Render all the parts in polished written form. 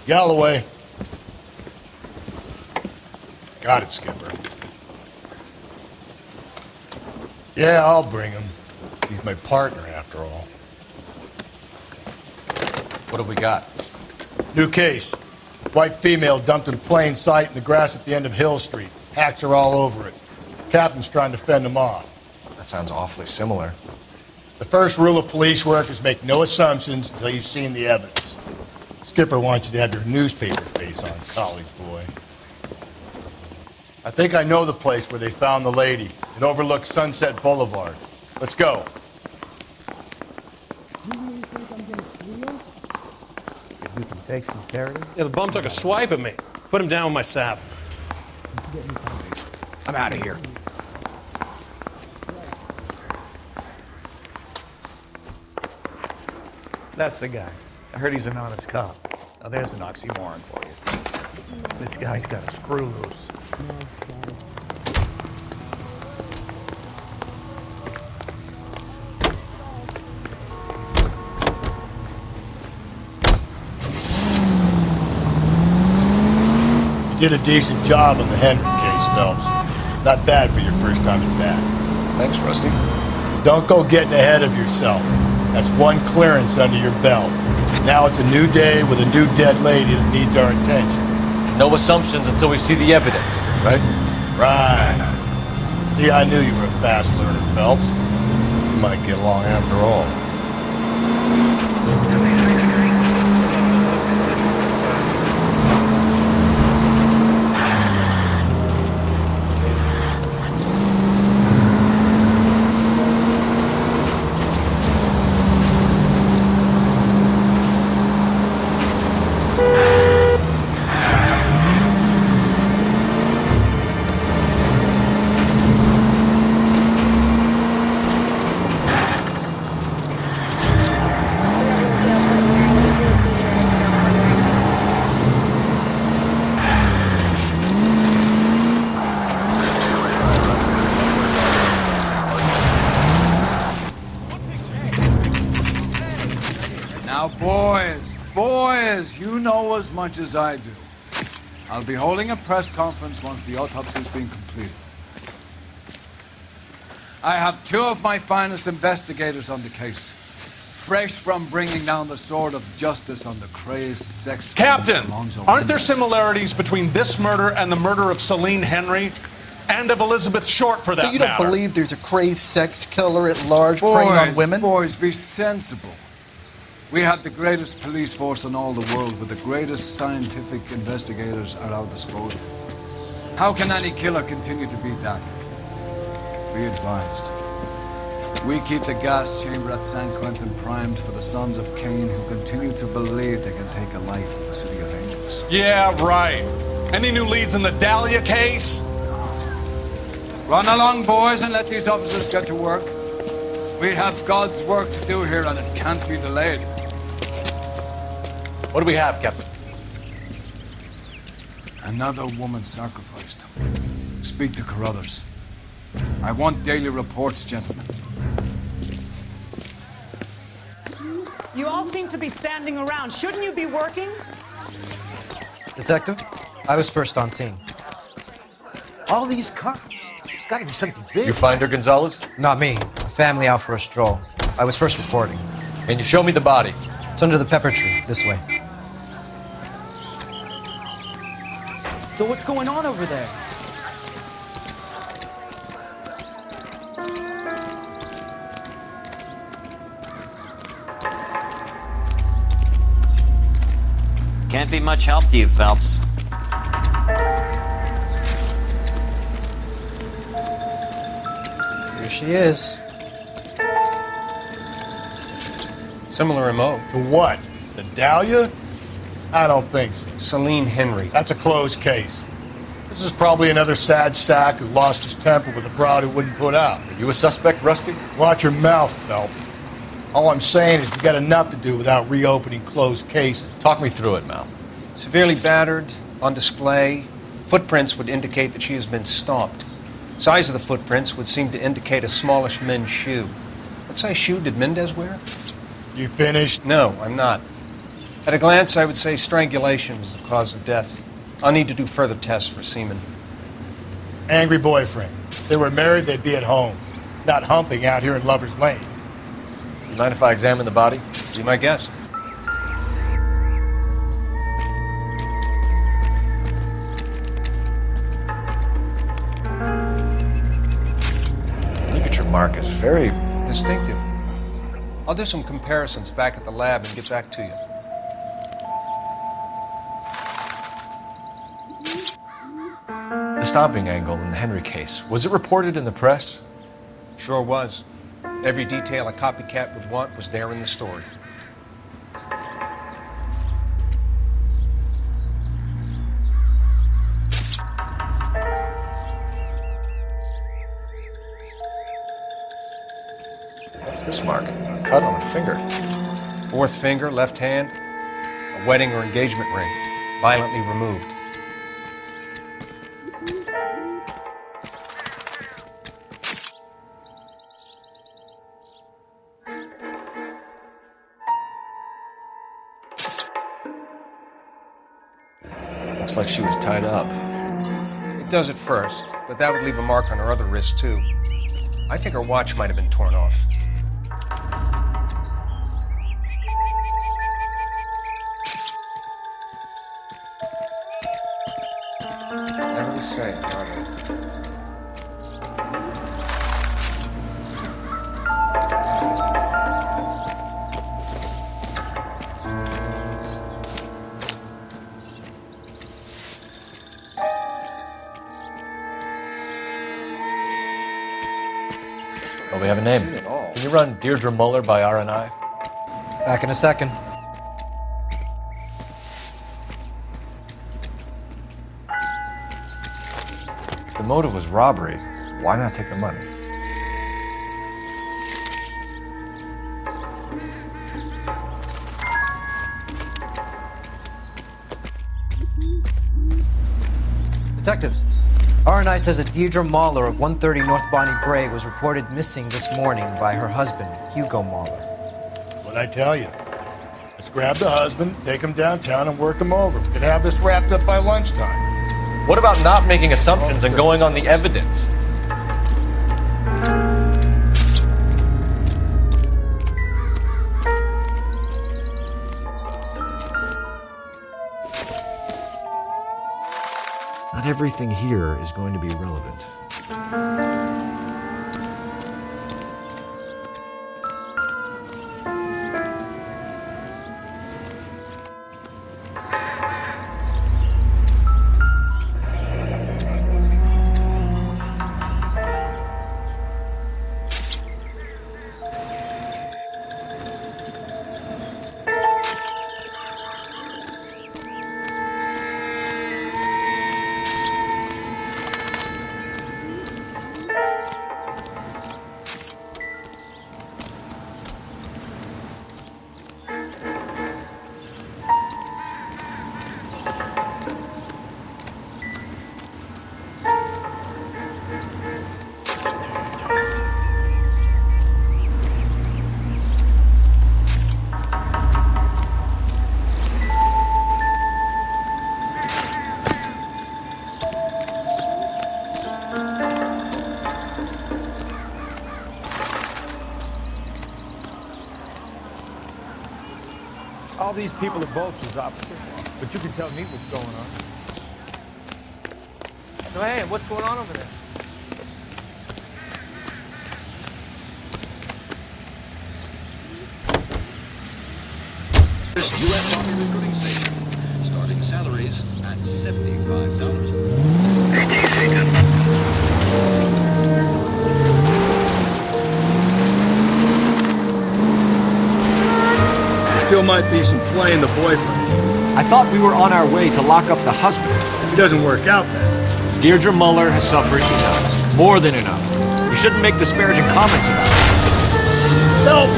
Galloway. Got it, Skipper. Yeah, I'll bring him. He's my partner, after all. What have we got? New case. White female dumped in plain sight in the grass at the end of Hill Street. Hacks are all over it. Captain's trying to fend them off. That sounds awfully similar. The first rule of police work is make no assumptions until you've seen the evidence. Skipper wants you to have your newspaper face on, college boy. I think I know the place where they found the lady. It overlooks Sunset Boulevard. Let's go. You can take some charity. Yeah, the bum took a swipe at me. Put him down with my sap. I'm out of here. That's the guy. I heard he's an honest cop. Now there's an oxymoron for you. This guy's got a screw loose. You did a decent job on the Henry case, Phelps. Not bad for your first time at bat. Thanks, Rusty. Don't go getting ahead of yourself. That's one clearance under your belt. Now it's a new day with a new dead lady that needs our attention. No assumptions until we see the evidence, right? Right. See, I knew you were a fast learner, Phelps. You might get along after all. Now, boys, you know as much as I do. I'll be holding a press conference once the autopsy's been completed. I have two of my finest investigators on the case, fresh from bringing down the sword of justice on the crazed sex... Captain, aren't there similarities between this murder and the murder of Celine Henry? And of Elizabeth Short, for that So you don't matter? believe there's a crazed sex killer at large preying on women? Boys, be sensible. We have the greatest police force in all the world with the greatest scientific investigators at our disposal. How can any killer continue to be that? Be advised. We keep the gas chamber at San Quentin primed for the sons of Cain who continue to believe they can take a life in the City of Angels. Yeah, right. Any new leads in the Dahlia case? Run along, boys, and let these officers get to work. We have God's work to do here, and it can't be delayed. What do we have, Captain? Another woman sacrificed. Speak to Carruthers. I want daily reports, gentlemen. You all seem to be standing around. Shouldn't you be working? Detective, I was first on scene. All these cops. There's got to be something big. You find her, Gonzalez? Not me. Family out for a stroll. I was first reporting. Can you show me the body? It's under the pepper tree, this way. So what's going on over there? Can't be much help to you, Phelps. Here she is. Similar MO. To what? The Dahlia? I don't think so. Celine Henry. That's a closed case. This is probably another sad sack who lost his temper with a broad who wouldn't put out. Are you a suspect, Rusty? Watch your mouth, Phelps. All I'm saying is we got enough to do without reopening closed cases. Talk me through it, Mal. Severely battered, on display. Footprints would indicate that she has been stomped. Size of the footprints would seem to indicate a smallish men's shoe. What size shoe did Mendez wear? You finished? No, I'm not. At a glance, I would say strangulation was the cause of death. I'll need to do further tests for semen. Angry boyfriend. If they were married, they'd be at home, not humping out here in Lover's Lane. You mind if I examine the body? Be my guest. Look at your mark. It's very Distinctive. I'll do some comparisons back at the lab and get back to you. The stomping angle in the Henry case. Was it reported in the press? Sure was. Every detail a copycat would want was there in the story. What's this mark? Cut on a finger. Fourth finger, left hand, a wedding or engagement ring, violently removed. Looks like she was tied up. It does at first, but that would leave a mark on her other wrist, too. I think her watch might have been torn off. Never the same, are they? Well, we have a name. Can you run Deirdre Muller by RNI? Back in a second. If the motive was robbery, why not take the money? Detectives, RNI says that Deirdre Mahler of 130 North Bonnie Brae was reported missing this morning by her husband, Hugo Mahler. What'd I tell you? Let's grab the husband, take him downtown, and work him over. We could have this wrapped up by lunchtime. What about not making assumptions and going on the evidence? Not everything here is going to be relevant. All these people are vultures, officer, but you can tell me what's going on. So, hey, what's going on over there? U.S. Army recruiting station. Starting salaries at $75. Still might be some play in the boyfriend. I thought we were on our way to lock up the husband. If he doesn't work out then. Deirdre Muller has suffered enough. More than enough. You shouldn't make disparaging comments about her. Help!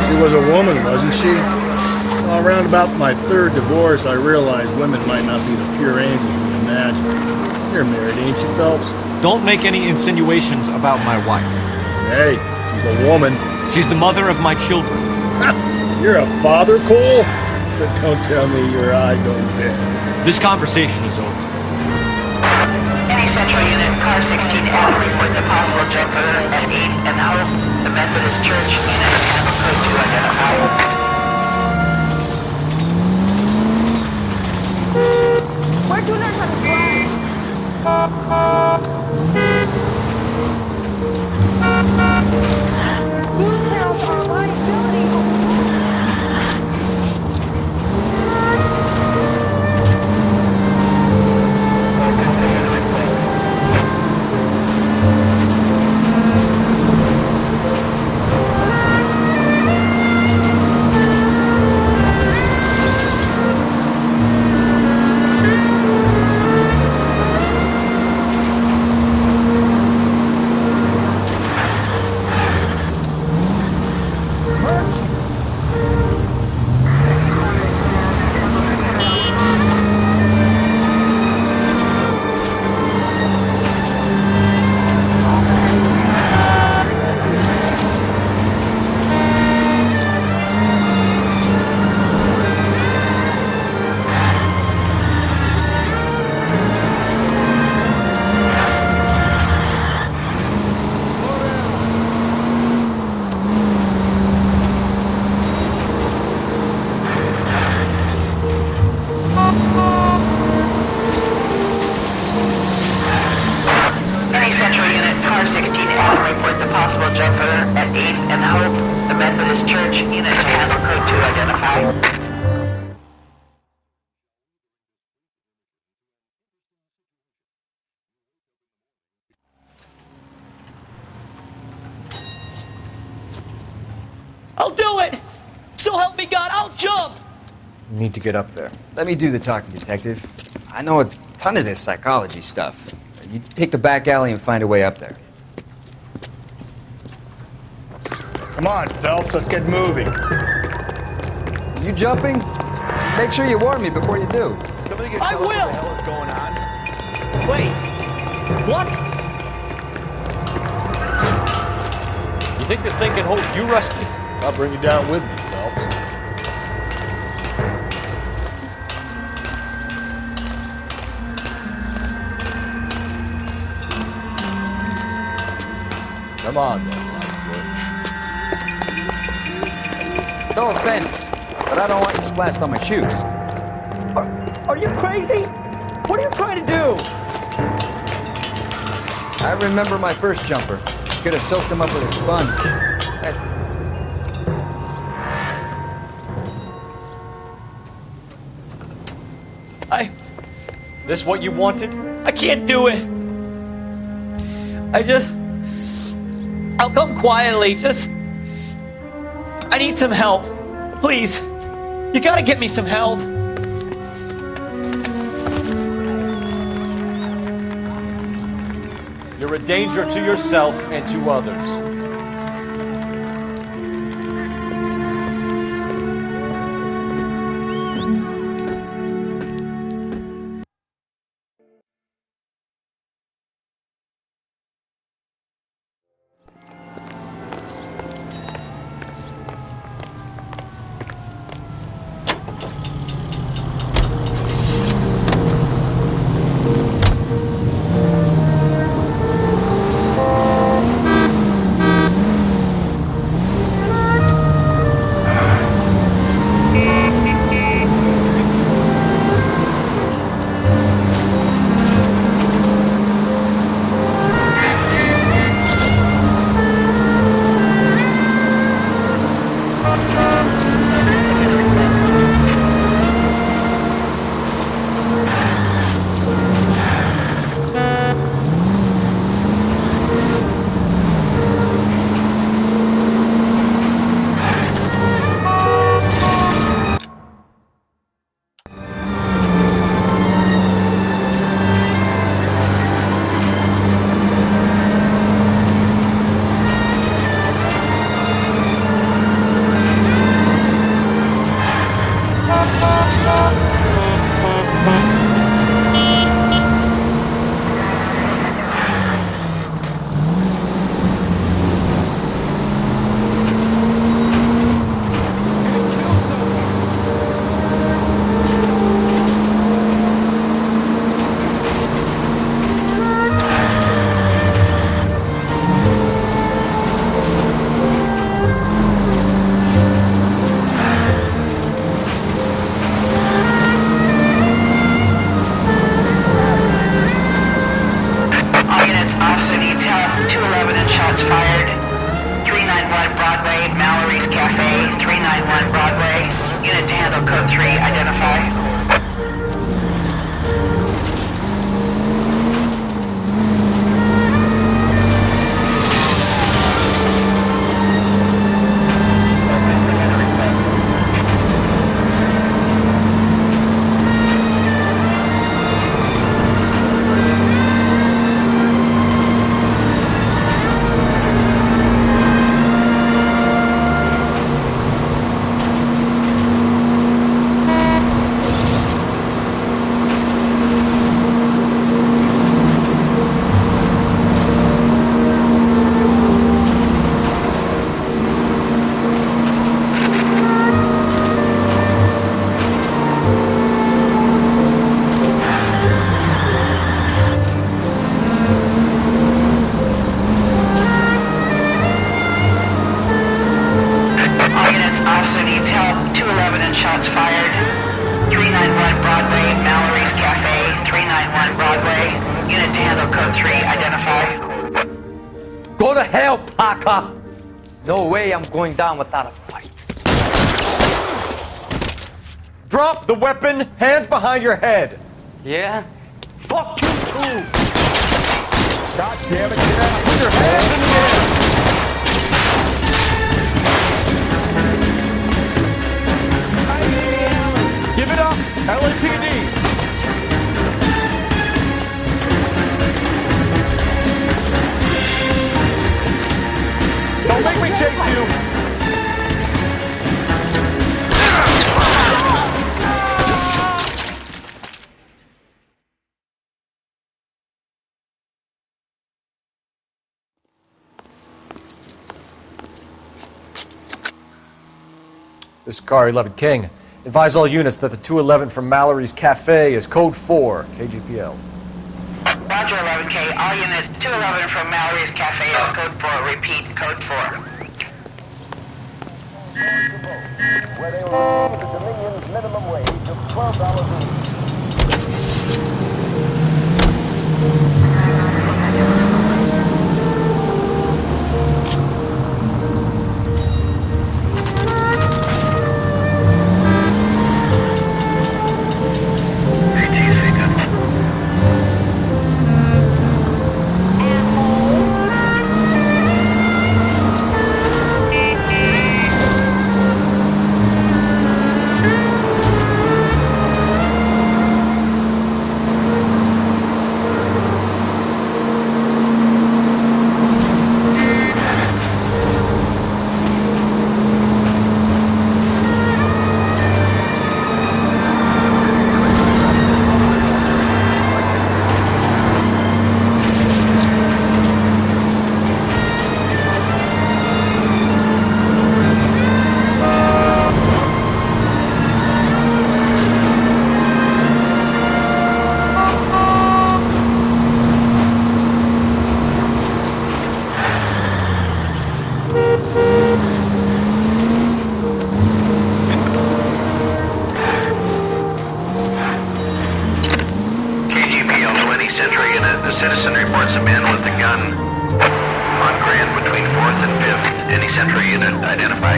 She was a woman, wasn't she? Well, around about my third divorce, I realized women might not be the pure angels we imagine. You're married, ain't you, Phelps? Don't make any insinuations about my wife. Hey, She's a woman. She's the mother of my children. You're a father, Cole? But don't tell me your eye don't bend. This conversation is over. Any Central Unit, car 16L reports a possible jumper at 8 and Hope, the Methodist Church unit handle code to identify. Where'd you learn how to drive? Details are a liability. Any Central Unit, car 16L reports a possible jumper at 8 and Hope, the Methodist Church unit handle code to identify. I'll do it! So help me God, I'll jump! You need to get up there. Let me do the talking, Detective. I know a ton of this psychology stuff. You take the back alley and find a way up there. Come on, Phelps, let's get moving. You jumping? Make sure you warn me before you do. Somebody can I tell us will. what the hell is going on? Wait, what? You think this thing can hold you, Rusty? I'll bring you down with me, Phelps. Come on, then, Lightfoot. No offense, but I don't want you splashed on my shoes. Are you crazy? What are you trying to do? I remember my first jumper. Could have soaked them up with a sponge. That's... This what you wanted? I can't do it. I'll come quietly, I need some help. Please. You gotta get me some help. You're a danger to yourself and to others. shots fired. 391 Broadway, Mallory's Cafe, 391 Broadway. Unit to handle code 3, identify. Go to hell, Parker! No way I'm going down without a fight. Drop the weapon, hands behind your head. Yeah? Fuck you too! God damn it, get out! Put your hands in the air. Give it up, LAPD! Don't make me chase you. This is Car 11 King. Advise all units that the 211 from Mallory's Cafe is code 4, KGPL. Roger 11K, all units 211 from Mallory's Cafe is code 4. Repeat, code 4. Where they will receive the Dominion's minimum wage of $12 a week. Citizen reports a man with a gun on Grand between 4th and 5th. Any Central unit identify.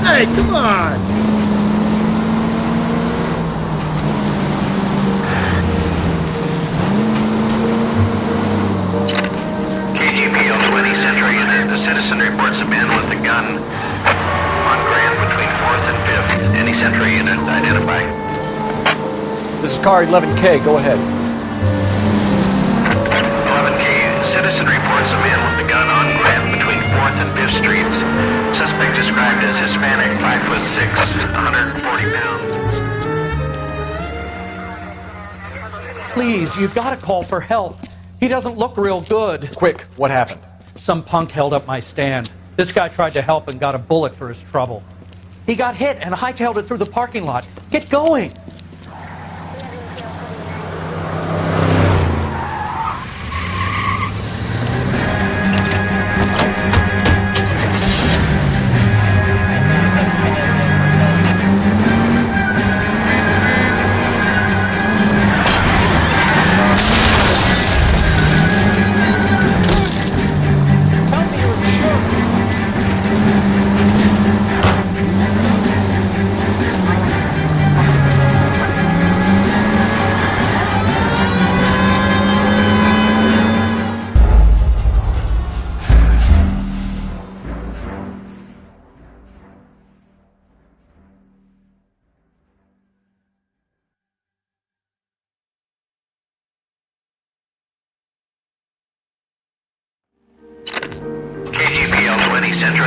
Hey, come on! KGPL 20 Central Unit. The citizen reports a man with a gun on Grand between 4th and 5th. Any Central Unit identify. This is Car 11K. Go ahead. 11K. Citizen reports a man with a gun on Grand between 4th and 5th Streets. Suspect described as Hispanic, 5'6", 140 pounds. Please, you gotta call for help. He doesn't look real good. Quick, what happened? Some punk held up my stand. This guy tried to help and got a bullet for his trouble. He got hit and hightailed it through the parking lot. Get going!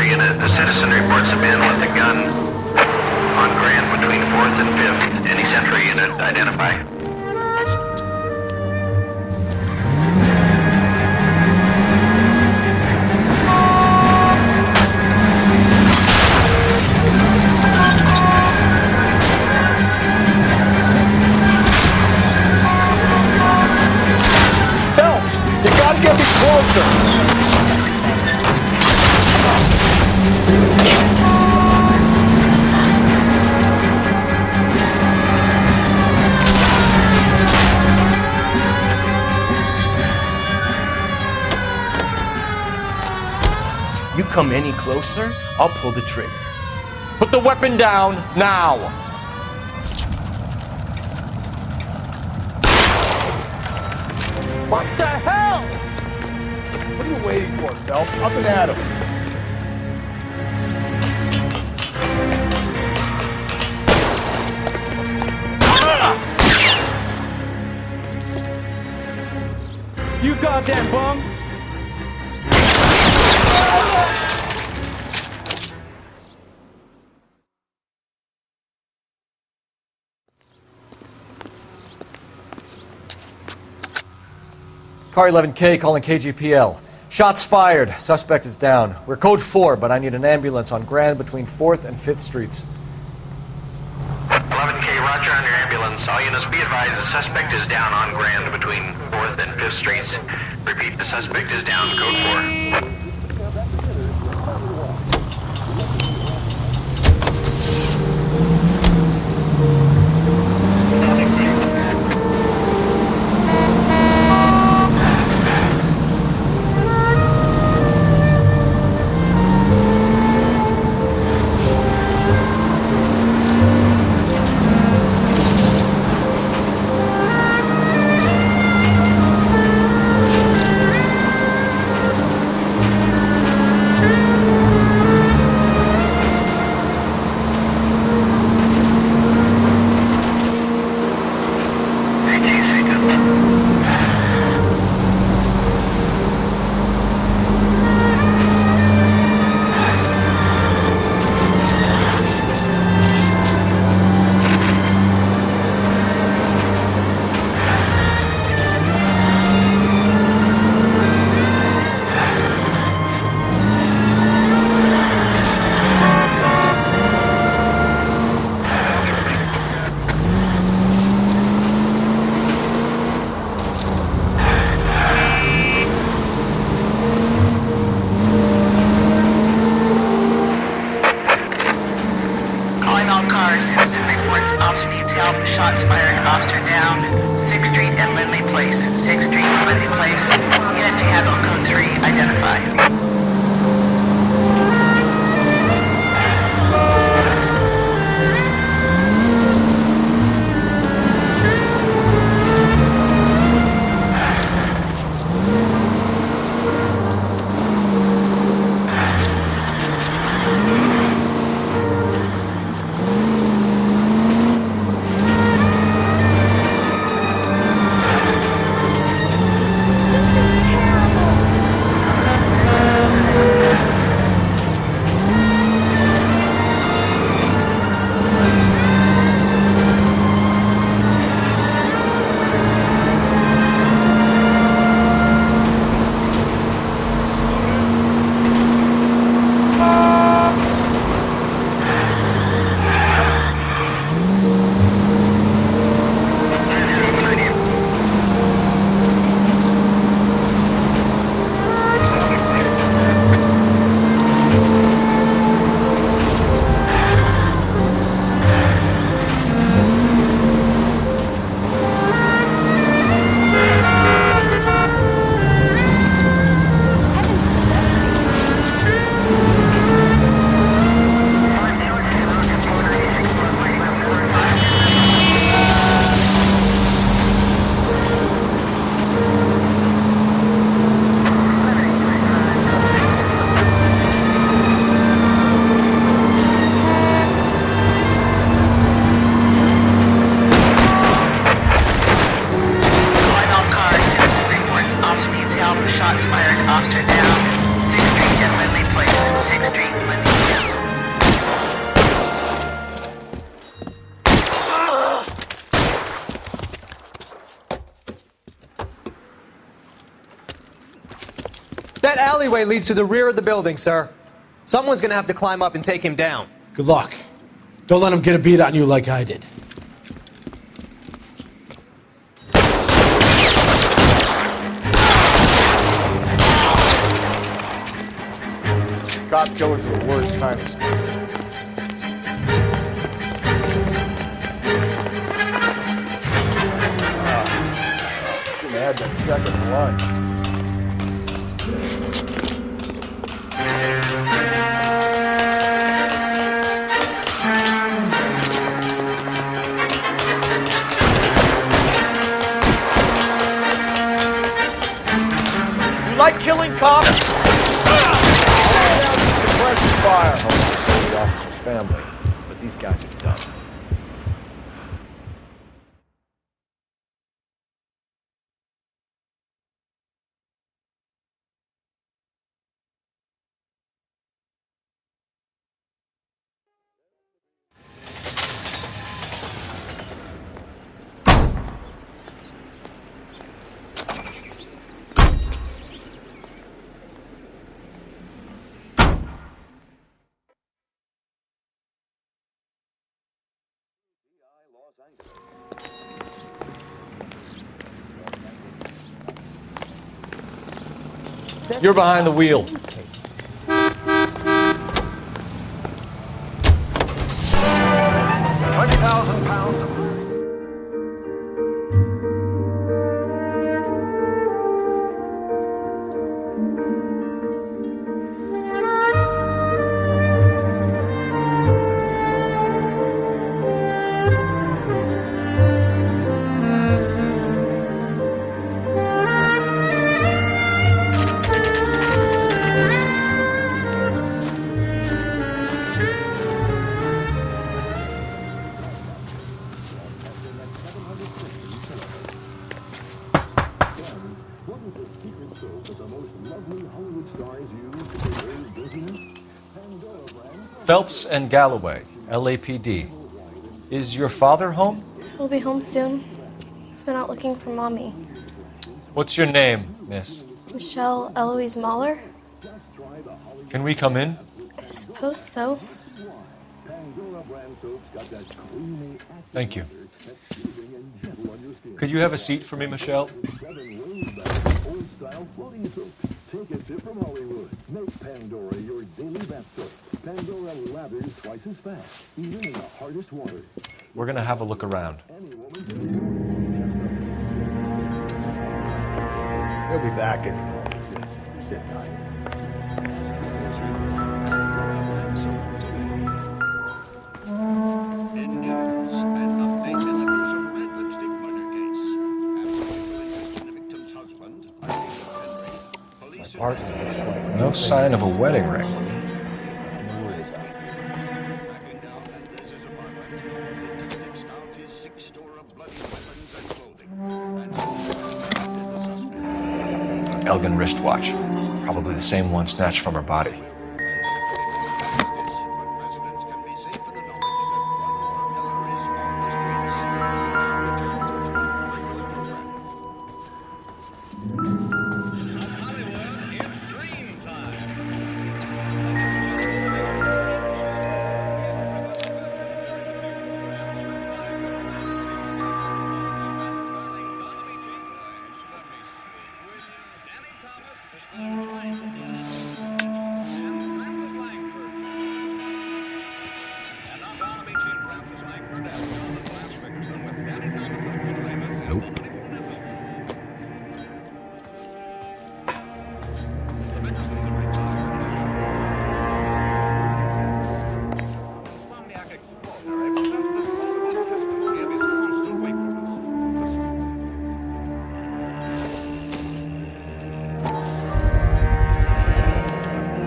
Central Unit. A citizen reports a man with a gun on Grand between 4th and 5th. Any Central Unit, identify. Phelps, you gotta get me closer. You come any closer, I'll pull the trigger. Put the weapon down now. What the hell? What are you waiting for, Phelps? Up and at him. You goddamn bum! Car 11K calling KGPL. Shots fired. Suspect is down. We're code 4, but I need an ambulance on Grand between 4th and 5th Streets. 11K, roger on your ambulance. All units be advised the suspect is down on Grand between 4th and 5th Streets. Repeat, the suspect is down, code 4. Shots fired, officer down. 6th Street and Lindley Place. 6th Street and Lindley Place. Unit to handle code 3, identify. That alleyway leads to the rear of the building, sir. Someone's gonna have to climb up and take him down. Good luck. Don't let him get a beat on you like I did. Cop killers are the worst kind of stuff. Shouldn't have had that second lunch. You like killing cops? Suppression fire. The officer's family, but these guys are done. You're behind the wheel. 20,000 pounds of Phelps and Galloway, LAPD. Is your father home? He'll be home soon. He's been out looking for Mommy. What's your name, miss? Michelle Eloise Mahler? Can we come in? I suppose so. Thank you. Could you have a seat for me, Michelle? Take a tip from Hollywood. Make Pandora your daily bath soap. Pandora lathers twice as fast, even in the hardest water. We're gonna have a look around. He'll be back in a moment. Just sit tight. No sign of a wedding ring. Elgin wristwatch. Probably the same one snatched from her body.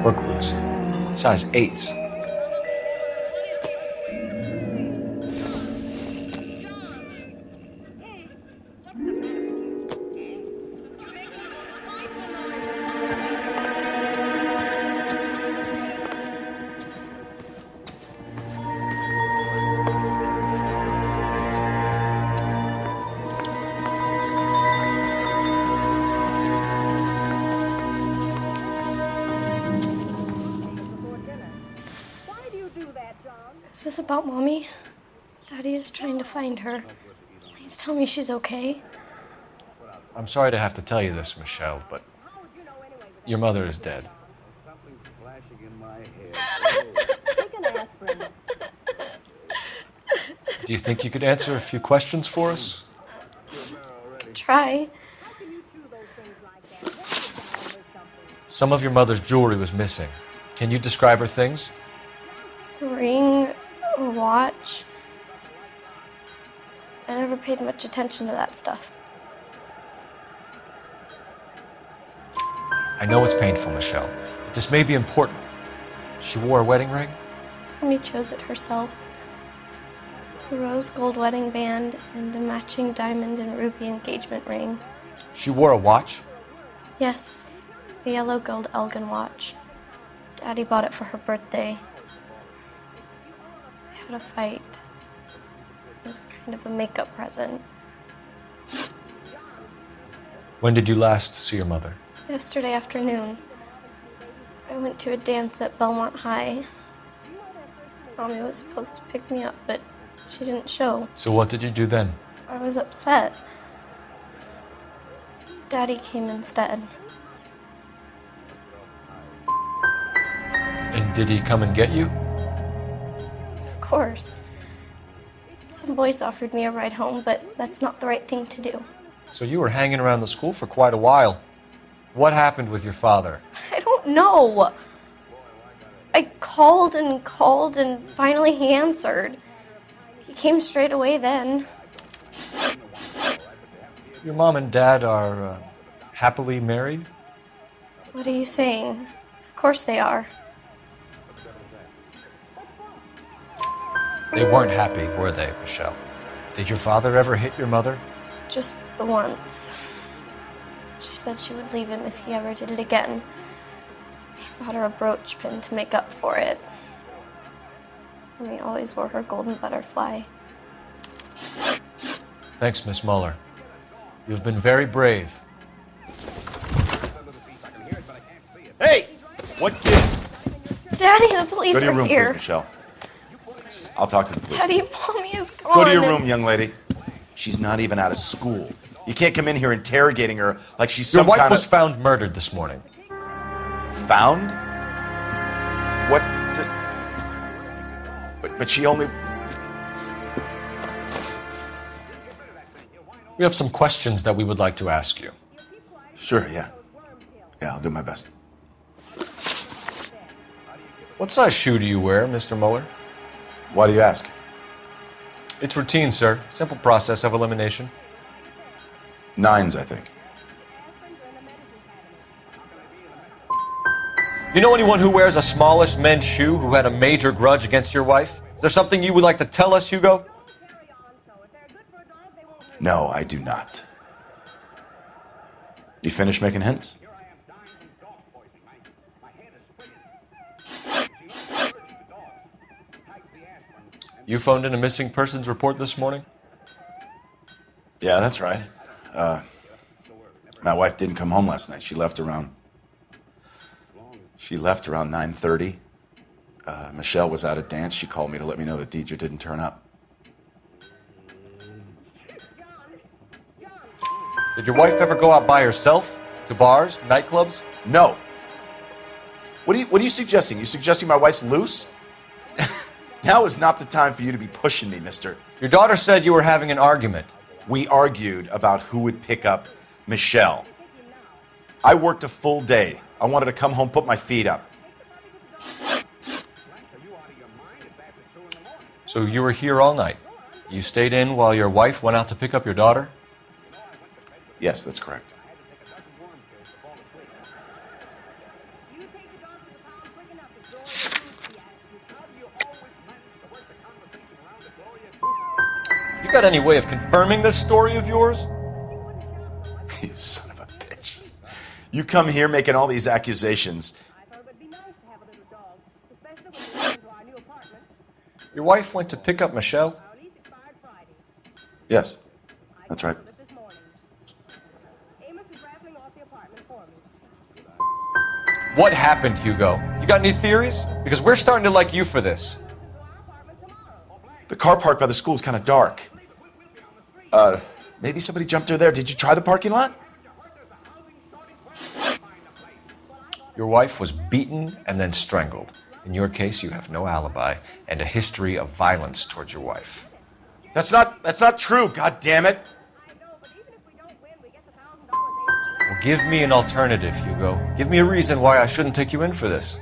Work boots. Size 8s. about Mommy. Daddy is trying to find her. Please tell me she's okay. I'm sorry to have to tell you this, Michelle, but your mother is dead. Do you think you could answer a few questions for us? Try. Some of your mother's jewelry was missing. Can you describe her things? A ring, a watch. I never paid much attention to that stuff. I know it's painful, Michelle, but this may be important. She wore a wedding ring? Mommy chose it herself. A rose gold wedding band and a matching diamond and ruby engagement ring. She wore a watch? Yes, a yellow gold Elgin watch. Daddy bought it for her birthday. I had a fight. It was kind of a makeup present. When did you last see your mother? Yesterday afternoon, I went to a dance at Belmont High. Mommy was supposed to pick me up, but she didn't show. So what did you do then? I was upset. Daddy came instead. And did he come and get you? Of course. Some boys offered me a ride home, but that's not the right thing to do. So you were hanging around the school for quite a while. What happened with your father? I don't know. I called and finally he answered. He came straight away then. Your mom and dad are happily married? What are you saying? Of course they are. They weren't happy, were they, Michelle? Did your father ever hit your mother? Just the once. She said she would leave him if he ever did it again. He bought her a brooch pin to make up for it. And he always wore her golden butterfly. Thanks, Miss Muller. You've been very brave. Hey! What gives? Daddy, the police Go to your are room, here. please, Michelle. I'll talk to the police. Daddy, Mommy is gone. Go to your room, young lady. She's not even out of school. You can't come in here interrogating her like she's Your some wife kind was of... found murdered this morning. Found? What? But she only... We have some questions that we would like to ask you. Sure, yeah. Yeah, I'll do my best. What size shoe do you wear, Mr. Muller? Why do you ask? It's routine, sir. Simple process of elimination. 9s, I think. You know anyone who wears a smallish men's shoe who had a major grudge against your wife? Is there something you would like to tell us, Hugo? No, I do not. You finished making hints? You phoned in a missing persons report this morning? Yeah, that's right. My wife didn't come home last night. She left around 9:30. Michelle was out at dance. She called me to let me know that Deidre didn't turn up. Did your wife ever go out by herself? To bars, nightclubs? No. What are you suggesting? You suggesting my wife's loose? Now is not the time for you to be pushing me, mister. Your daughter said you were having an argument. We argued about who would pick up Michelle. I worked a full day. I wanted to come home, put my feet up. So you were here all night. You stayed in while your wife went out to pick up your daughter? Yes, that's correct. You got any way of confirming this story of yours? You son of a bitch. You come here making all these accusations. Your wife went to pick up Michelle? Yes, that's right. What happened, Hugo? You got any theories? Because we're starting to like you for this. The car parked by the school is kind of dark. Maybe somebody jumped her there. Did you try the parking lot? Your wife was beaten and then strangled. In your case, you have no alibi and a history of violence towards your wife. That's not true, god damn it. Well, give me an alternative, Hugo. Give me a reason why I shouldn't take you in for this.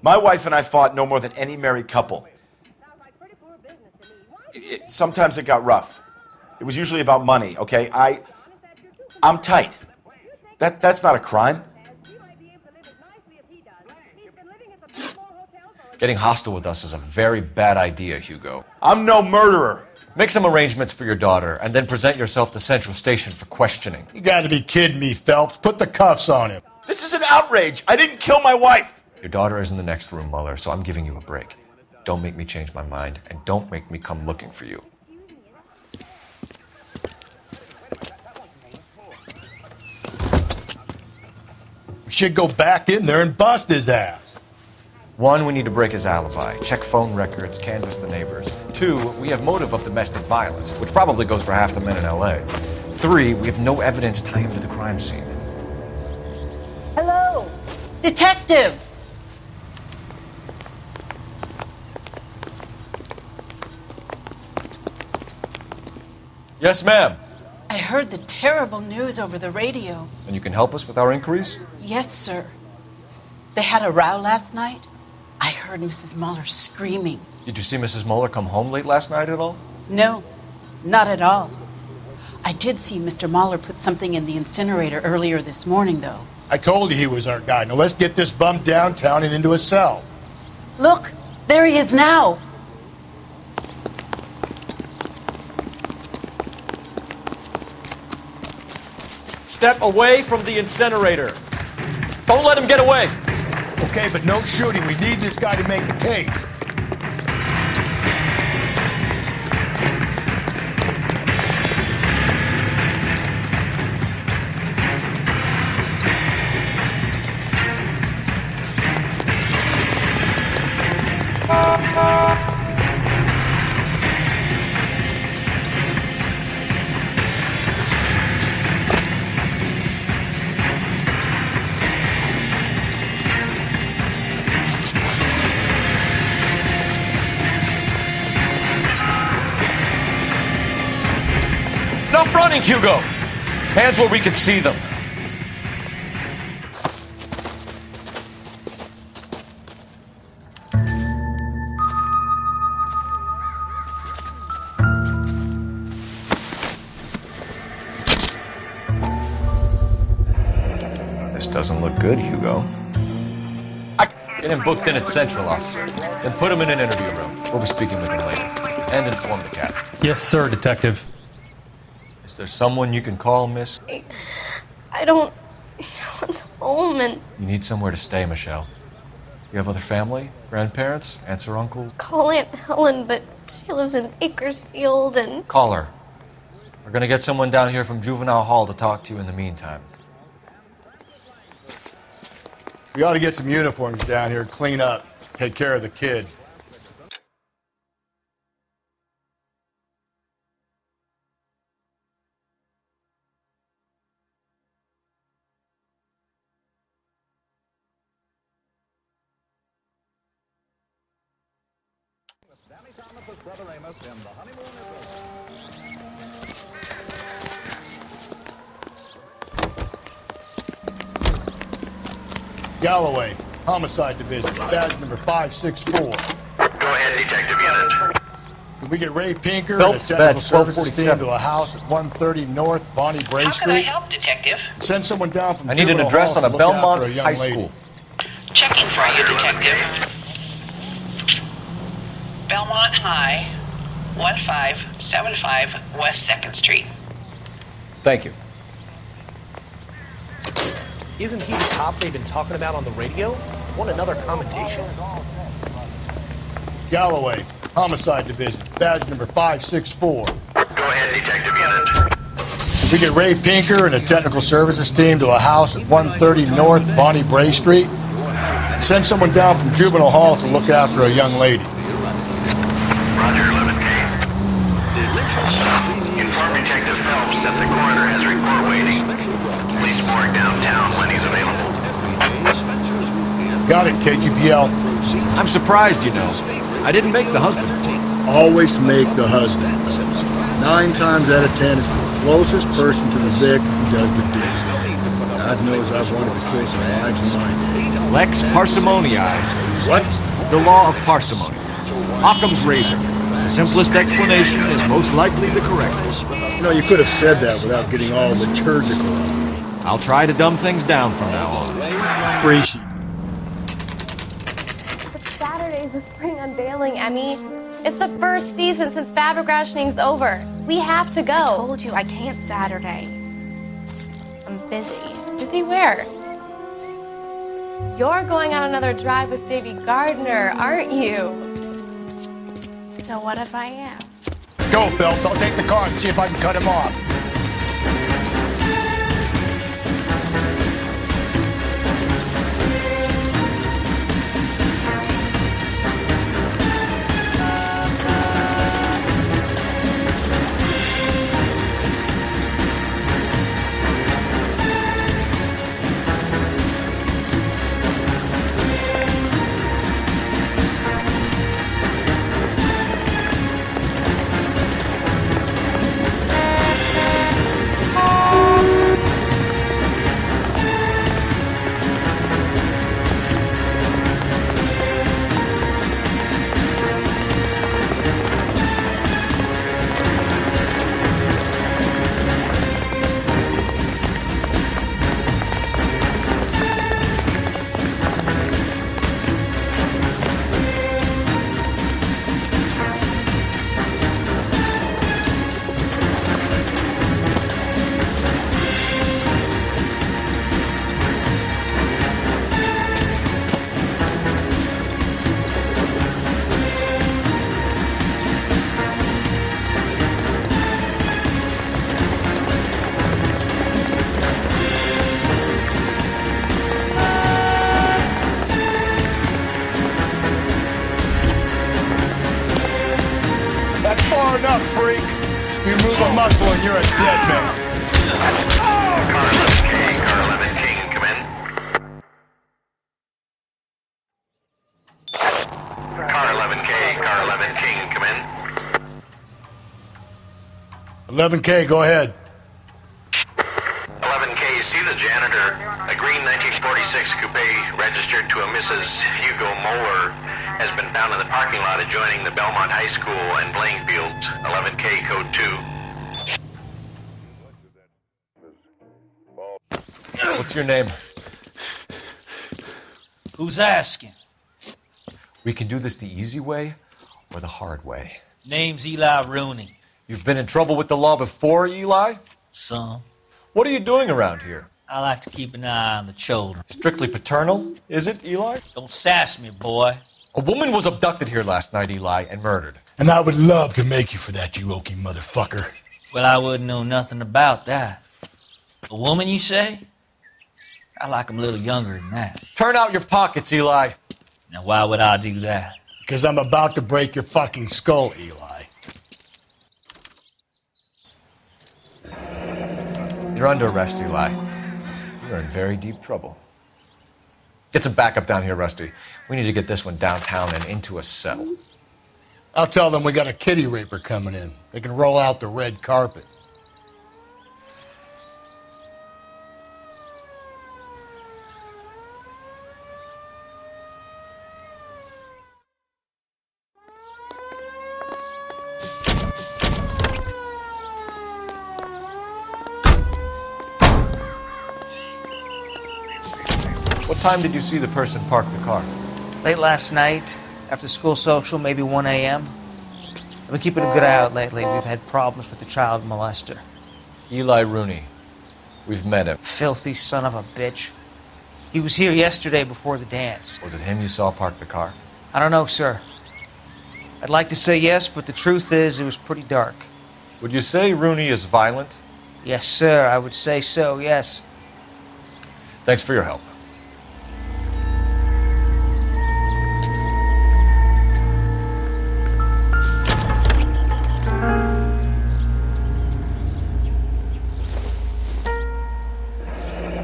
My wife and I fought no more than any married couple. Sometimes it got rough. It was usually about money, okay? I'm tight. That's not a crime. Getting hostile with us is a very bad idea, Hugo. I'm no murderer. Make some arrangements for your daughter, and then present yourself to Central Station for questioning. You gotta be kidding me, Phelps. Put the cuffs on him. This is an outrage. I didn't kill my wife. Your daughter is in the next room, Mueller, so I'm giving you a break. Don't make me change my mind, and don't make me come looking for you. We should go back in there and bust his ass. 1, we need to break his alibi, check phone records, canvass the neighbors. 2, we have motive of domestic violence, which probably goes for half the men in LA. 3, we have no evidence tying him to the crime scene. Hello, detective. Yes, ma'am. I heard the terrible news over the radio. And you can help us with our inquiries? Yes, sir. They had a row last night. I heard Mrs. Mueller screaming. Did you see Mrs. Mueller come home late last night at all? No, not at all. I did see Mr. Mueller put something in the incinerator earlier this morning, though. I told you he was our guy. Now let's get this bum downtown and into a cell. Look, there he is now. Step away from the incinerator. Don't let him get away. Okay, but no shooting. We need this guy to make the case. Enough running, Hugo! Hands where we can see them. This doesn't look good, Hugo. Get him booked in at Central, officer. Then put him in an interview room. We'll be speaking with him later. And inform the captain. Yes, sir, detective. Is there someone you can call, miss? I don't want home and You need somewhere to stay, Michelle. You have other family? Grandparents? Aunts or uncles? call Aunt Helen, but she lives in Bakersfield and... Call her. We're gonna get someone down here from Juvenile Hall to talk to you in the meantime. We ought to get some uniforms down here, clean up, take care of the kid. Galloway, Homicide Division, badge number 564. Go ahead, detective unit. Can we get Ray Pinker Phelps, and a technical badge services team 1247. to a house at 130 North Bonnie Bray How can I Street? help, detective? Send someone down from I need an Juvenile address Hall on to a look after Belmont young High lady. School. Checking for you, detective. Belmont High, 1575 West 2nd Street. Thank you. Isn't he the cop they've been talking about on the radio? Want another commendation? Galloway, Homicide Division, badge number 564. Go ahead, detective unit. We get Ray Pinker and a technical services team to a house at 130 North Bonnie Bray Street. Send someone down from Juvenile Hall to look after a young lady. Got it, KGPL. I'm surprised, you know. I didn't make the husband. Always make the husband. 9 times out of 10, it's the closest person to the Vic who does the deed. God knows I've wanted to kill some lives in my day. Lex parsimoniae. What? The law of parsimony. Occam's razor. The simplest explanation is most likely the correct one. You know, you could have said that without getting all liturgical. I'll try to dumb things down from now on. Appreciate. Saturday's the spring unveiling, Emmy. It's the first season since Fabergrashing's over. We have to go. I told you I can't Saturday. I'm busy. Busy where? You're going on another drive with Davy Gardner, aren't you? So what if I am? Go, Phelps. I'll take the car and see if I can cut him off. Far enough, freak. You move a muscle and you're a dead man. Car 11K, come in. Car 11K, come in. 11K, go ahead. 11K, see the janitor. A green 1946 coupe registered to a Mrs. Hugo Moeller has been found in the parking lot adjoining the Belmont High School and playing fields. 11K, code 2. What's your name? Who's asking? We can do this the easy way or the hard way. Name's Eli Rooney. You've been in trouble with the law before, Eli? Some. What are you doing around here? I like to keep an eye on the children. Strictly paternal, is it, Eli? Don't sass me, boy. A woman was abducted here last night, Eli, and murdered. And I would love to make you for that, you oaky motherfucker. Well, I wouldn't know nothing about that. A woman, you say? I like 'em a little younger than that. Turn out your pockets, Eli. Now, why would I do that? Because I'm about to break your fucking skull, Eli. You're under arrest, Eli. You're in very deep trouble. Get some backup down here, Rusty. We need to get this one downtown and into a cell. I'll tell them we got a kitty raper coming in. They can roll out the red carpet. What time did you see the person park the car? Late last night, after school social, maybe 1 a.m. I've been keeping a good eye out lately. We've had problems with the child molester. Eli Rooney. We've met him. Filthy son of a bitch. He was here yesterday before the dance. Was it him you saw park the car? I don't know, sir. I'd like to say yes, but the truth is it was pretty dark. Would you say Rooney is violent? Yes, sir. I would say so, yes. Thanks for your help.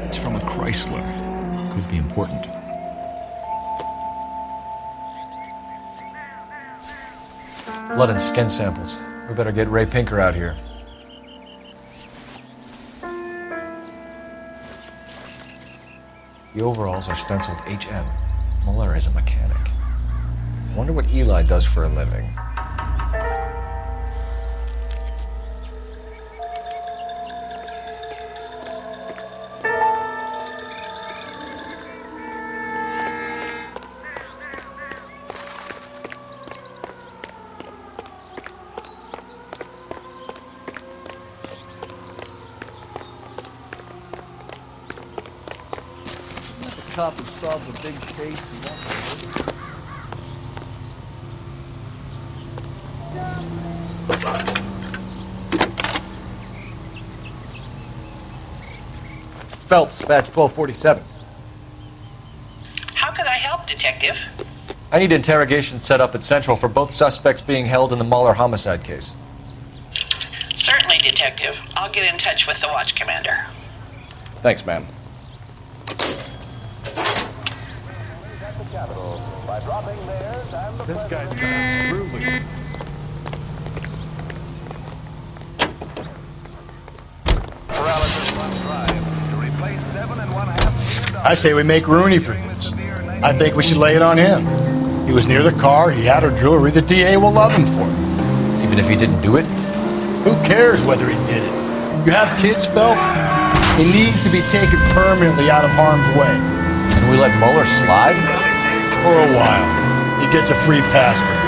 It's from a Chrysler. Could be important. blood and skin samples. We better get Ray Pinker out here. The overalls are stenciled HM. Muller is a mechanic. I wonder what Eli does for a living. Cop and solve a big case and Phelps, badge 1247. How can I help, Detective? I need interrogation set up at Central for both suspects being held in the Muller homicide case. Certainly, Detective. I'll get in touch with the watch commander. Thanks, ma'am. this guy's got a screw loose. I say we make Rooney for this. I think we should lay it on him. He was near the car, he had her jewelry, the DA will love him for it. Even if he didn't do it? Who cares whether he did it? You have kids, Phelps? He needs to be taken permanently out of harm's way. And we let Muller slide? For a while. He gets a free pass for it.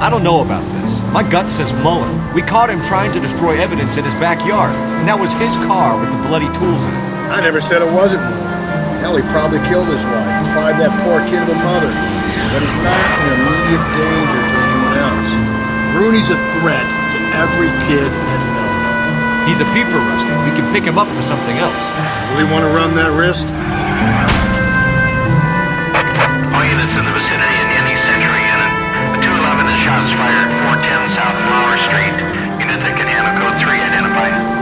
I don't know about this. My gut says Muller. We caught him trying to destroy evidence in his backyard, and that was his car with the bloody tools in it. I never said it wasn't Muller. Hell, he probably killed his wife, deprived that poor kid of a mother. But he's not an immediate danger to anyone else. Rooney's a threat to every kid at Melbourne. He's a peeper, Rusty. We can pick him up for something else. Really want to run that risk? All units in the vicinity in any Century unit. A 211 and shots fired, 410 South Flower Street. Unit that can handle code 3 identified.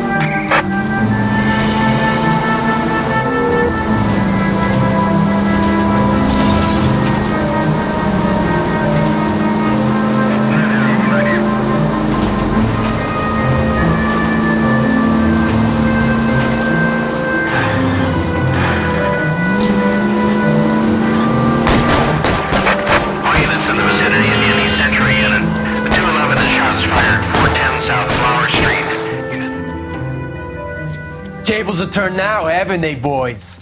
Tables are turned now, haven't they, boys?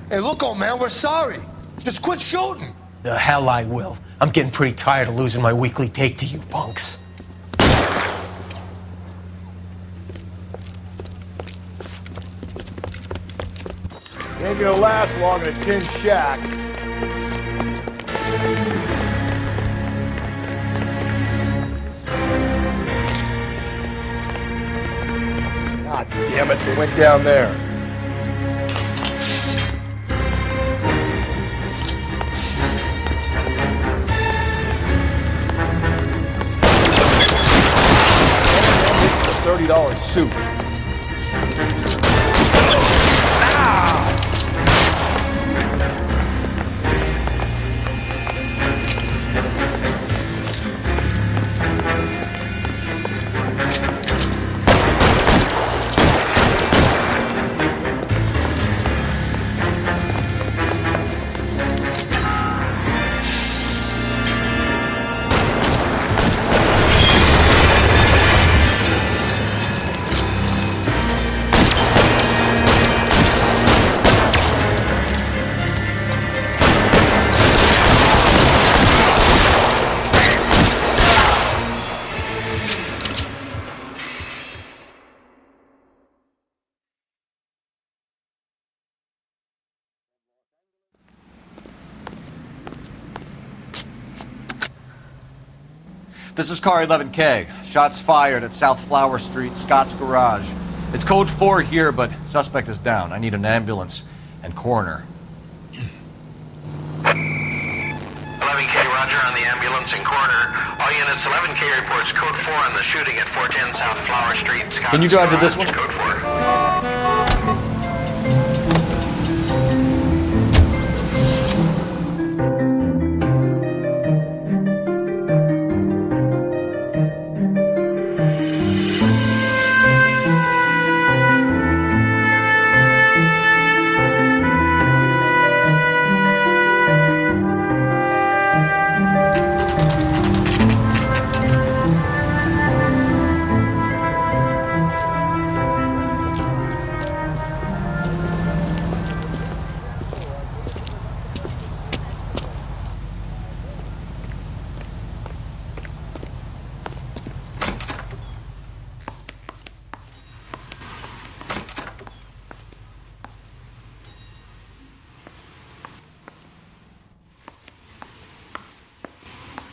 Hey, look, old man, we're sorry. Just quit shooting. The hell I will. I'm getting pretty tired of losing my weekly take to you punks. Ain't gonna last long in a tin shack. God damn it, they went down there. This is a $30 suit. This is car 11K. Shots fired at South Flower Street, Scott's Garage. It's code 4 here, but suspect is down. I need an ambulance and coroner. 11K, roger on the ambulance and coroner. All units, 11K reports code 4 on the shooting at 410 South Flower Street, Scott's Can you drive to Garage, this one? Code 4.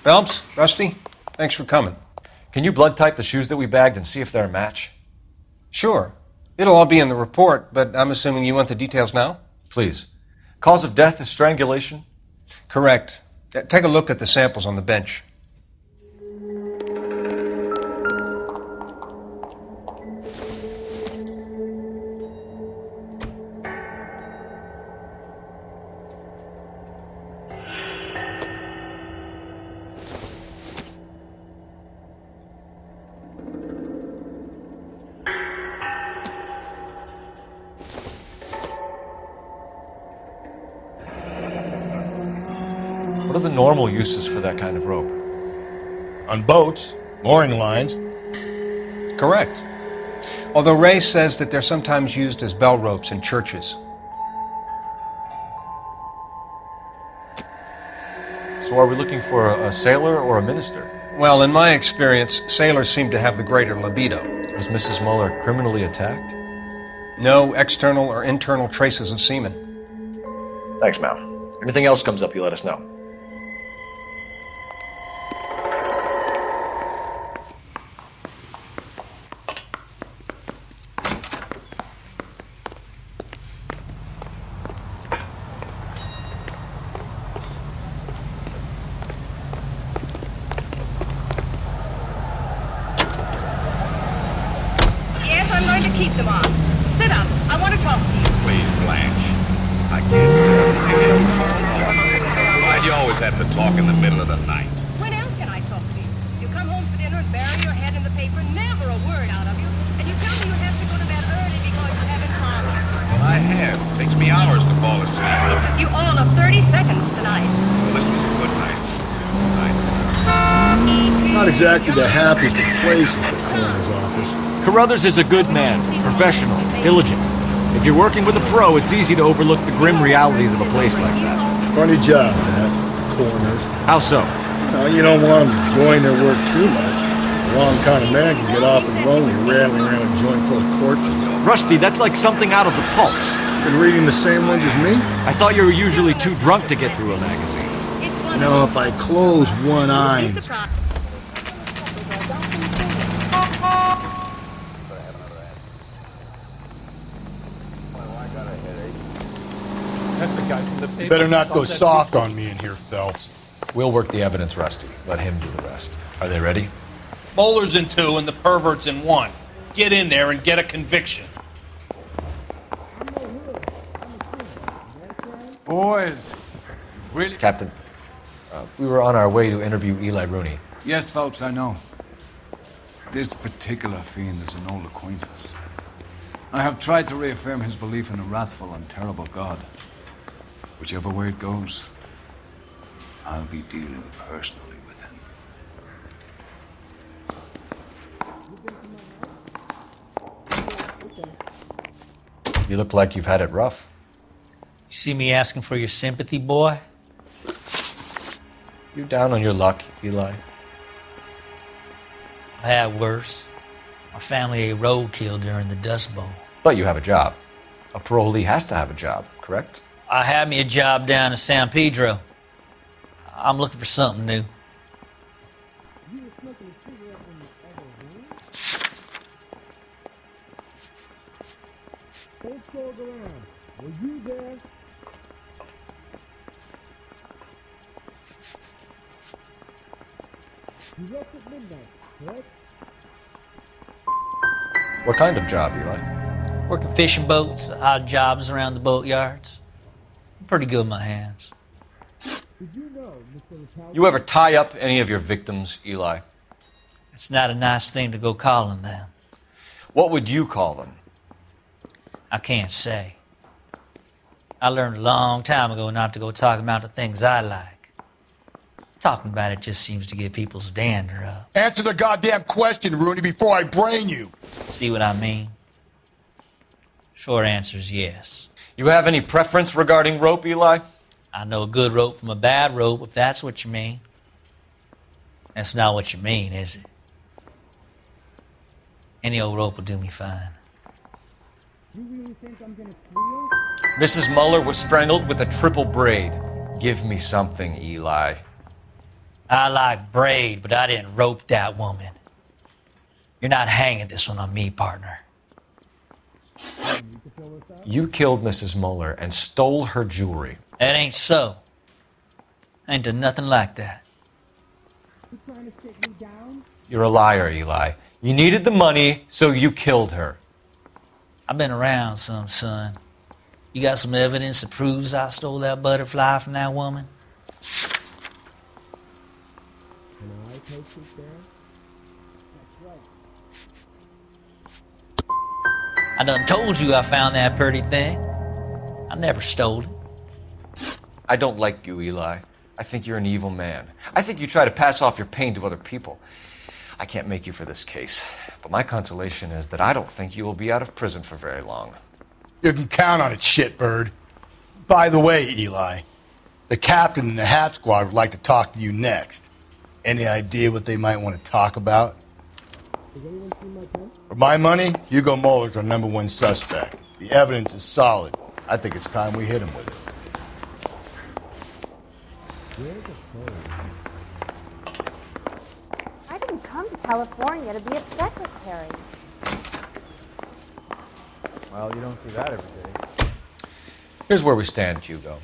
Phelps, Rusty, thanks for coming. Can you blood type the shoes that we bagged and see if they're a match? Sure. It'll all be in the report, but I'm assuming you want the details now? Please. Cause of death is strangulation? Correct. Take a look at the samples on the bench. What are the normal uses for that kind of rope? On boats, mooring lines. Correct. Although Ray says that they're sometimes used as bell ropes in churches. So are we looking for a sailor or a minister? Well, in my experience, sailors seem to have the greater libido. Was Mrs. Muller criminally attacked? No external or internal traces of semen. Thanks, Mal. Anything else comes up, you let us know. Yes, I'm going to keep them on. Sit up. I want to talk to you. Please, Blanche. I can't sit. Why'd you always have to talk in the middle of the night? When else can I talk to you? You come home for dinner and bury your head in the paper, never a word out of you, and you tell me you have to go to bed early because you haven't followed. Well, I have. It takes me hours to fall asleep. You all of 30 seconds tonight. Well, listen, good night. Not exactly the happiest of places, the coroner's office. Carruthers is a good man, professional, diligent. If you're working with a pro, it's easy to overlook the grim realities of a place like that. Funny job, that. Coroner's. How so? You don't want them enjoying their work too much. The wrong kind of man can get awfully lonely rattling around a joint full of corpses. Rusty, that's like something out of the pulps. Been reading the same ones as me? I thought you were usually too drunk to get through a magazine. You know, if I close one eye... That's the guy from the paper. You better not go soft on me in here, Phelps. We'll work the evidence, Rusty. Let him do the rest. Are they ready? Bowler's in 2 and the pervert's in 1. Get in there and get a conviction. Boys, really? Captain, we were on our way to interview Eli Rooney. Yes, Phelps, I know. This particular fiend is an old acquaintance. I have tried to reaffirm his belief in a wrathful and terrible God. Whichever way it goes, I'll be dealing personally with him. You look like you've had it rough. You see me asking for your sympathy, boy? You down on your luck, Eli? I had worse. My family ate roadkill during the Dust Bowl. But you have a job. A parolee has to have a job, correct? I had me a job down in San Pedro. I'm looking for something new. Were you there? You left at midnight, correct? What kind of job, Eli? Working fishing boats, odd jobs around the boatyards. I'm pretty good with my hands. Did you know, Mr. Italian? You ever tie up any of your victims, Eli? It's not a nice thing to go calling them. What would you call them? I can't say. I learned a long time ago not to go talking about the things I like. Talking about it just seems to get people's dander up. Answer the goddamn question, Rooney, before I brain you. See what I mean? Short answer is yes. You have any preference regarding rope, Eli? I know a good rope from a bad rope, if that's what you mean. That's not what you mean, is it? Any old rope will do me fine. You really think I'm gonna squeal? Mrs. Muller was strangled with a triple braid. Give me something, Eli. I like braid, but I didn't rope that woman. You're not hanging this one on me, partner. You killed Mrs. Muller and stole her jewelry. That ain't so. I ain't done nothing like that. You trying to sit me down? You're a liar, Eli. You needed the money, so you killed her. I've been around some, son. You got some evidence that proves I stole that butterfly from that woman? Can I take it there? That's right. I done told you I found that pretty thing. I never stole it. I don't like you, Eli. I think you're an evil man. I think you try to pass off your pain to other people. I can't make you for this case, but my consolation is that I don't think you will be out of prison for very long. You can count on it, shitbird. By the way, Eli, the captain and the Hat Squad would like to talk to you next. Any idea what they might want to talk about? Has anyone seen my pen? For my money, Hugo Muller's our #1 suspect. The evidence is solid. I think it's time we hit him with it. Where's the phone? I didn't come to California to be a secretary. Well, you don't see that every day. Here's where we stand, Hugo.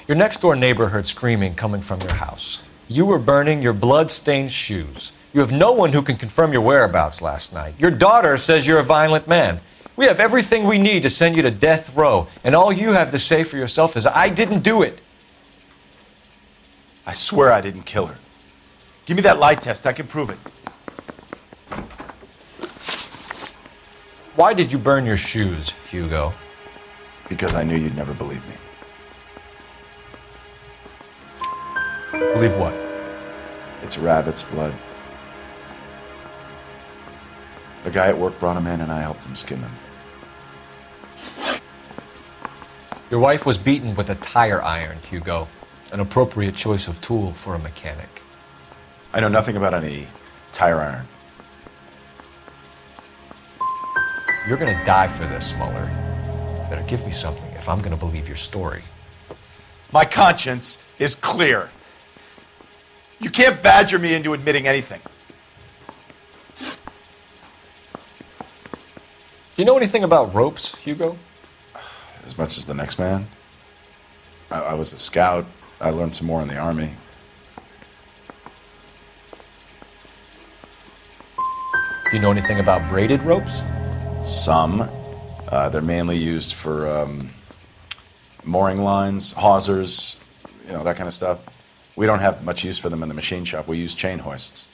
Your next-door neighbor heard screaming coming from your house. You were burning your blood-stained shoes. You have no one who can confirm your whereabouts last night. Your daughter says you're a violent man. We have everything we need to send you to death row, and all you have to say for yourself is, I didn't do it. I swear I didn't kill her. Give me that lie test. I can prove it. Why did you burn your shoes, Hugo? Because I knew you'd never believe me. Believe what? It's rabbit's blood. A guy at work brought him in and I helped him skin them. Your wife was beaten with a tire iron, Hugo. An appropriate choice of tool for a mechanic. I know nothing about any tire iron. You're gonna die for this, Muller. Better give me something if I'm gonna believe your story. My conscience is clear. You can't badger me into admitting anything. Do you know anything about ropes, Hugo? As much as the next man. I was a scout. I learned some more in the Army. Do you know anything about braided ropes? Some. They're mainly used for mooring lines, hawsers, you know, that kind of stuff. We don't have much use for them in the machine shop. We use chain hoists.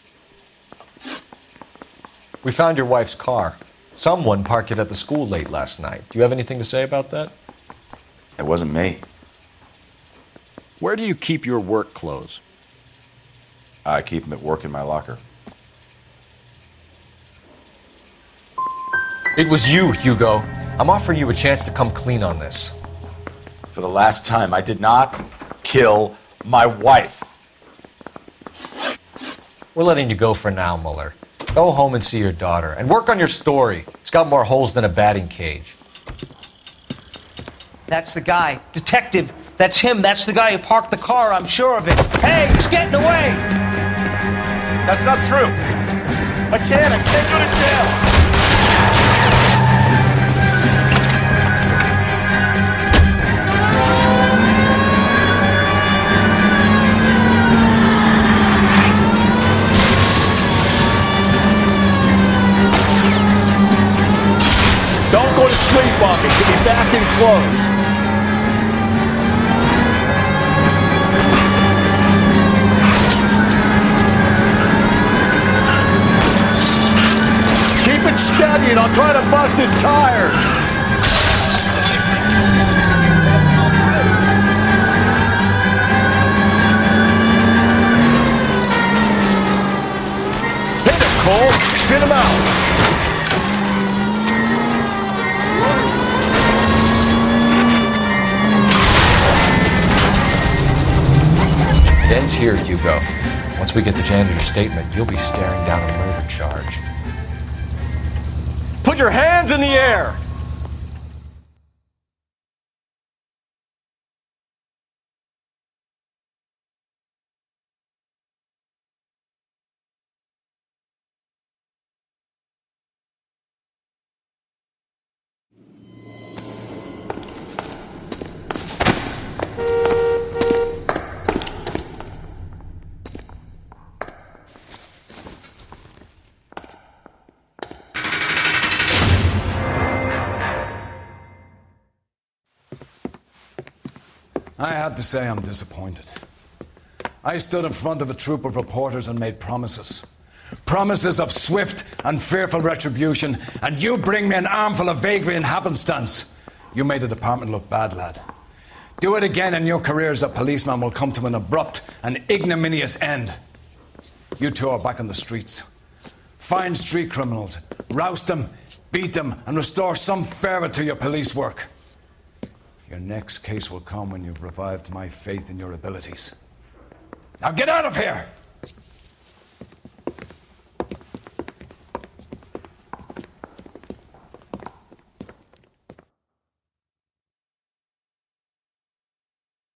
We found your wife's car. Someone parked it at the school late last night. Do you have anything to say about that? It wasn't me. Where do you keep your work clothes? I keep them at work in my locker. It was you, Hugo. I'm offering you a chance to come clean on this. For the last time, I did not kill my wife. We're letting you go for now, Muller. Go home and see your daughter, and work on your story. It's got more holes than a batting cage. That's the guy. Detective, that's him. That's the guy who parked the car, I'm sure of it. Hey, he's getting away! That's not true. I can't go to jail. Don't go to sleep on me. Get me back in close. Keep it steady and I'll try to bust his tires. him out! It ends here, Hugo. Once we get the janitor's statement, you'll be staring down a murder charge. Put your hands in the air! I have to say I'm disappointed. I stood in front of a troop of reporters and made promises. Promises of swift and fearful retribution, and you bring me an armful of vagary and happenstance. You made the department look bad, lad. Do it again and your career as a policeman will come to an abrupt and ignominious end. You two are back on the streets. Find street criminals, roust them, beat them, and restore some fervor to your police work. Your next case will come when you've revived my faith in your abilities. Now get out of here!